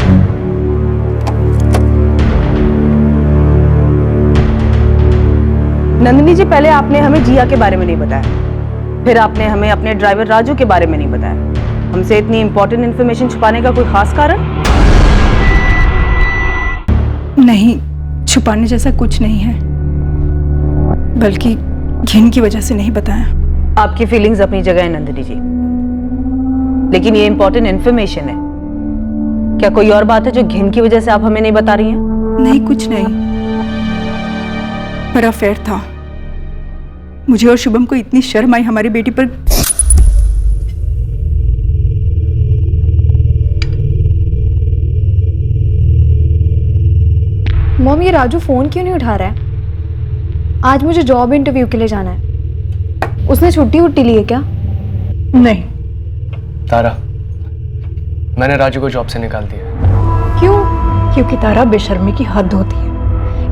नंदिनी जी, पहले आपने हमें जिया के बारे में नहीं बताया, फिर आपने हमें अपने ड्राइवर राजू के बारे में नहीं बताया। हमसे इतनी इंपॉर्टेंट इन्फॉर्मेशन छुपाने का कोई खास कारण? नहीं, छुपाने जैसा कुछ नहीं है, बल्कि घिन की वजह से नहीं बताया। आपकी फीलिंग्स अपनी जगह है नंदिनी जी, लेकिन ये इंपॉर्टेंट इन्फॉर्मेशन है। क्या कोई और बात है जो घिन की वजह से आप हमें नहीं बता रही हैं? नहीं, कुछ नहीं, पर अफेयर था। मुझे और शुभम को इतनी शर्म आई हमारी बेटी पर। मॉम, ये राजू फोन क्यों नहीं उठा रहा है? आज मुझे जॉब इंटरव्यू के लिए जाना है। उसने छुट्टी उट्टी ली है क्या? नहीं। तारा, मैंने राजू को जॉब से निकाल दिया। क्यों? क्योंकि तारा, बेशर्मी की हद होती है।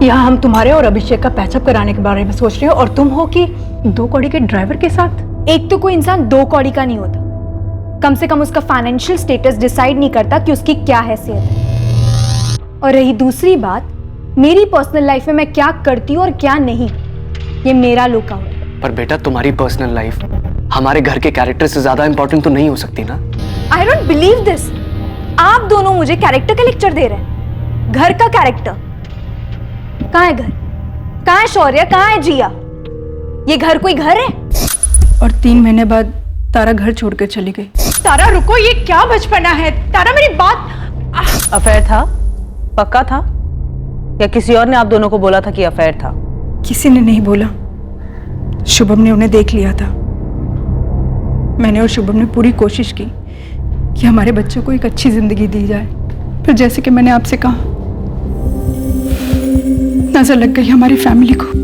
यहाँ हम तुम्हारे और अभिषेक का पैचअप कराने के बारे में सोच रहे हो, और तुम हो कि 2 कौड़ी के ड्राइवर के साथ। एक तो कोई इंसान 2 कौड़ी का नहीं होता, कम से कम उसका फाइनेंशियल स्टेटस डिसाइड नहीं करता कि उसकी क्या हैसियत है। और रही दूसरी बात, मेरी पर्सनल लाइफ में मैं क्या करती हूँ और क्या नहीं, ये मेरा लुकआउट है। पर बेटा, तुम्हारी पर्सनल लाइफ हमारे घर के कैरेक्टर से ज्यादा इंपॉर्टेंट तो नहीं हो सकती ना? I don't believe this. आप दोनों मुझे कैरेक्टर का लेक्चर दे रहे हैं। घर का कैरेक्टर कहाँ है? घर कहाँ है? शौर्य कहाँ है? जिया, ये घर कोई घर है? और 3 महीने बाद तारा घर छोड़कर चली गई। तारा रुको, ये क्या बचपना है? तारा मेरी बात। अफेयर था? पक्का था? या किसी और ने आप दोनों को बोला था कि अफेयर था? किसी ने नहीं बोला, शुभम ने उन्हें देख लिया था। मैंने और शुभम ने पूरी कोशिश की कि हमारे बच्चों को एक अच्छी जिंदगी दी जाए, फिर जैसे कि मैंने आपसे कहा, नजर लग गई हमारी फैमिली को।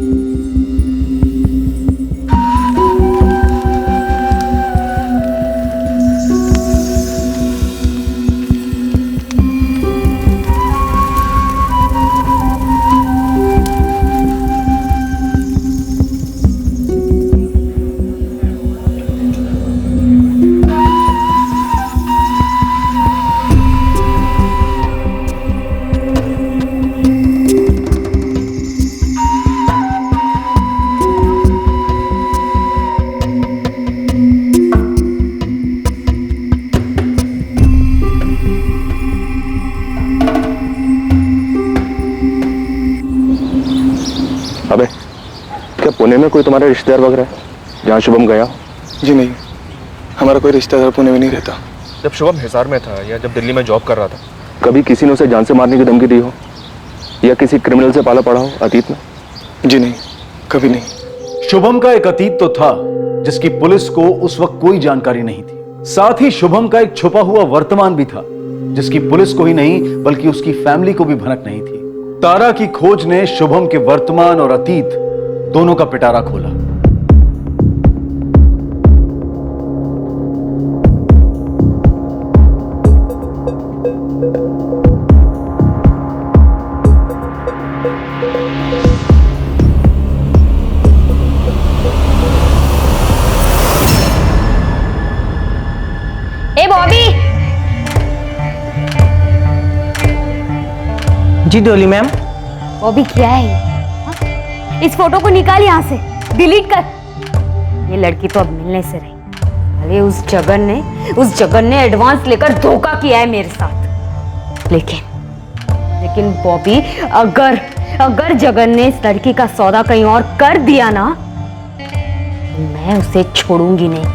अबे, क्या पुणे में कोई तुम्हारा रिश्तेदार वगैरह है जहाँ शुभम गया हो? जी नहीं, हमारा कोई रिश्तेदार पुणे में नहीं रहता। जब शुभम हिसार में था या जब दिल्ली में जॉब कर रहा था, कभी किसी ने उसे जान से मारने की धमकी दी हो या किसी क्रिमिनल से पाला पड़ा हो अतीत में? जी नहीं, कभी नहीं। शुभम का एक अतीत तो था जिसकी पुलिस को उस वक्त कोई जानकारी नहीं थी। साथ ही शुभम का एक छुपा हुआ वर्तमान भी था जिसकी पुलिस को ही नहीं बल्कि उसकी फैमिली को भी भनक नहीं थी। तारा की खोज ने शुभम के वर्तमान और अतीत दोनों का पिटारा खोला। ए बॉबी। जी डोली मैम। बॉबी क्या है ये? इस फोटो को निकाल यहाँ से, डिलीट कर। ये लड़की तो अब मिलने से रही। अरे उस जगन ने एडवांस लेकर धोखा किया है मेरे साथ। लेकिन बॉबी, अगर जगन ने इस लड़की का सौदा कहीं और कर दिया ना, तो मैं उसे छोड़ूंगी नहीं।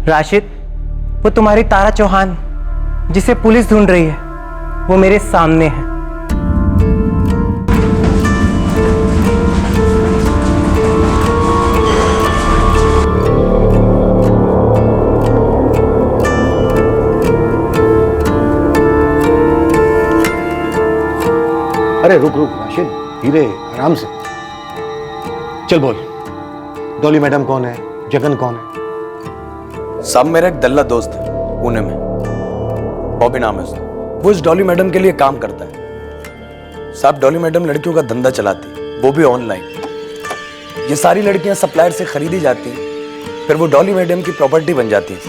राशिद, वो तुम्हारी तारा चौहान जिसे पुलिस ढूंढ रही है, वो मेरे सामने है। अरे रुक राशिद, धीरे, आराम से। चल बोल, डॉली मैडम कौन है, जगन कौन है? साहब मेरा एक दल्ला दोस्त है पुणे में, बॉबी नाम है उसका। वो इस डॉली मैडम के लिए काम करता है। साहब डॉली मैडम लड़कियों का धंधा चलाती है, वो भी ऑनलाइन। ये सारी लड़कियां सप्लायर से खरीदी जाती हैं, फिर वो डॉली मैडम की प्रॉपर्टी बन जाती है।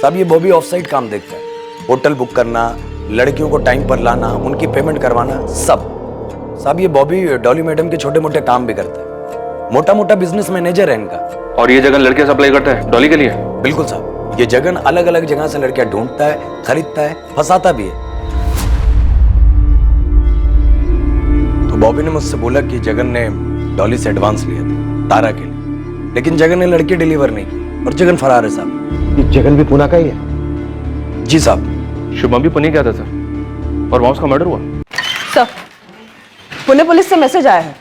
साहब ये बॉबी ऑफ साइड काम देखता है, होटल बुक करना, लड़कियों को टाइम पर लाना, उनकी पेमेंट करवाना, सब। साहब ये बॉबी डॉली मैडम के छोटे मोटे काम भी करता है, मोटा मोटा बिजनेस मैनेजर है इनका। और ये जगन लड़के सप्लाई करता है डॉली के लिए? बिल्कुल साहब, ये जगन अलग अलग जगह से लड़कियां ढूंढता है, खरीदता है, फंसाता भी है। तो बॉबी ने मुझसे बोला कि जगन ने डॉली से एडवांस लिया था तारा के लिए, लेकिन जगन ने लड़की डिलीवर नहीं की और जगन फरार है साहब। ये जगन भी पुणे का ही है? जी साहब। शुभम भी पुणे गया था सर, और वहां उसका मर्डर हुआ। सर, पुणे पुलिस से मैसेज आया है,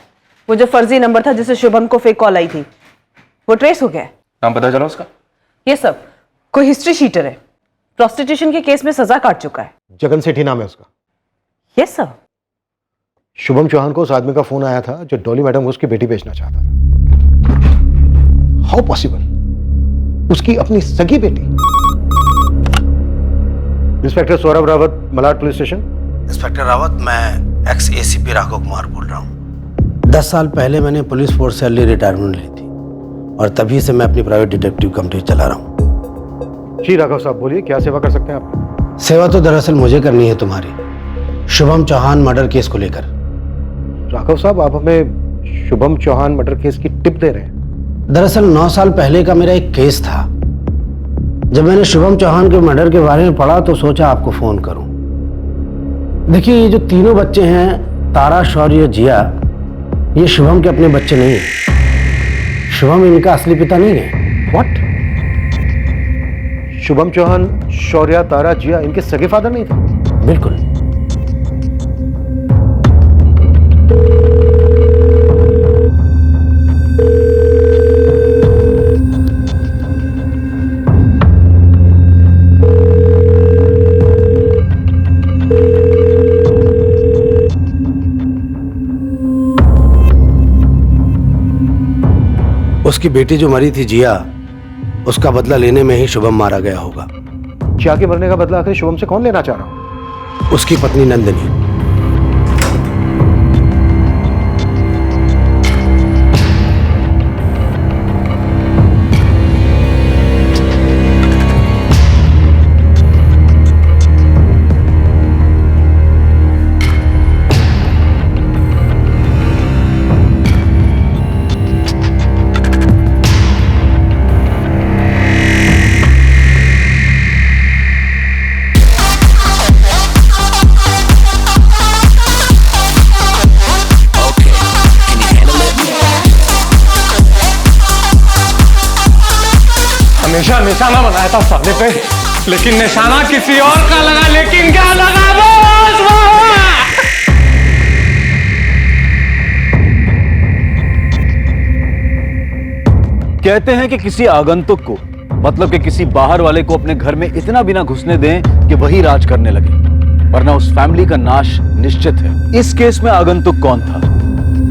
वो जो फर्जी नंबर था जिसे शुभम को फेक कॉल आई थी, वो ट्रेस हो गया है। नाम पता चला उसका? ये सब कोई हिस्ट्री शीटर है, प्रोस्टिट्यूशन के केस में सजा काट चुका है। जगन सेठी नाम है उसका? Yes sir. शुभम चौहान को उस आदमी का फोन आया था जो डॉली मैडम को उसकी बेटी बेचना चाहता था। How possible? उसकी अपनी सगी बेटी? Inspector Saurabh Rawat, Malad police station. Inspector Rawat, मैं एक्स एसीपी राघव कुमार बोल रहा हूँ। 10 साल पहले मैंने पुलिस फोर्स से अर्ली रिटायरमेंट ली थी और तभी से मैं अपनी प्राइवेट डिटेक्टिव कंपनी चला रहा हूँ। जी राघव साहब बोलिए, क्या सेवा कर सकते हैं आप? सेवा तो दरअसल मुझे करनी है तुम्हारी, शुभम चौहान मर्डर केस को लेकर। राघव साहब, आप हमें शुभम चौहान मर्डर केस की टिप दे रहे हैं? दरअसल 9 साल पहले का मेरा एक केस था। जब मैंने शुभम चौहान के मर्डर के बारे में पढ़ा तो सोचा आपको फोन करूं। देखिए, ये जो तीनों बच्चे हैं, तारा, शौर्य, जिया, ये शुभम के अपने बच्चे नहीं हैं। शुभम इनका असली पिता नहीं है। व्हाट? शुभम चौहान, शौर्य, तारा, जिया इनके सगे फादर नहीं थे? बिल्कुल। उसकी बेटी जो मरी थी जिया, उसका बदला लेने में ही शुभम मारा गया होगा। जिया के मरने का बदला आखिर शुभम से कौन लेना चाह रहा? उसकी पत्नी नंदिनी। हमेशा निशाना बनाया था साले पे, लेकिन निशाना किसी और का लगा। लेकिन क्या लगा बॉस? कहते हैं कि किसी आगंतुक को, मतलब कि किसी बाहर वाले को अपने घर में इतना बिना घुसने दें कि वही राज करने लगे, वरना उस फैमिली का नाश निश्चित है। इस केस में आगंतुक कौन था?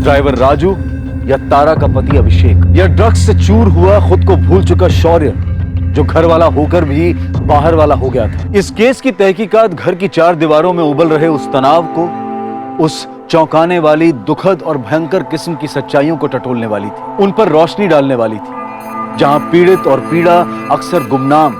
ड्राइवर राजू या तारा का पति अभिषेक, या ड्रग्स से चूर हुआ खुद को भूल चुका शौर्य जो घर वाला होकर भी बाहर वाला हो गया था। इस केस की तहकीकात घर की 4 दीवारों में उबल रहे उस तनाव को, उस चौंकाने वाली, दुखद और भयंकर किस्म की सच्चाइयों को टटोलने वाली थी, उन पर रोशनी डालने वाली थी। जहां पीड़ित और पीड़ा अक्सर गुमनाम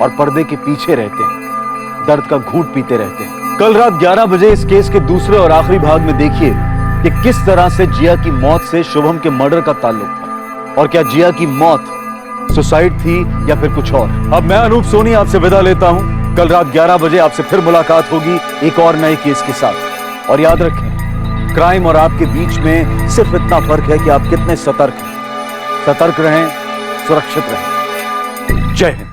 और पर्दे के पीछे रहते हैं, दर्द का घूंट पीते रहते हैं। कल रात 11 बजे इस केस के दूसरे और आखिरी भाग में देखिए कि किस तरह से जिया की मौत से शुभम के मर्डर का ताल्लुक था, और क्या जिया की मौत सुसाइड थी या फिर कुछ और। अब मैं अनूप सोनी आपसे विदा लेता हूं। कल रात 11 बजे आपसे फिर मुलाकात होगी एक और नए केस के साथ। और याद रखें, क्राइम और आपके बीच में सिर्फ इतना फर्क है कि आप कितने सतर्क हैं। सतर्क रहें, सुरक्षित रहें। जय हिंद।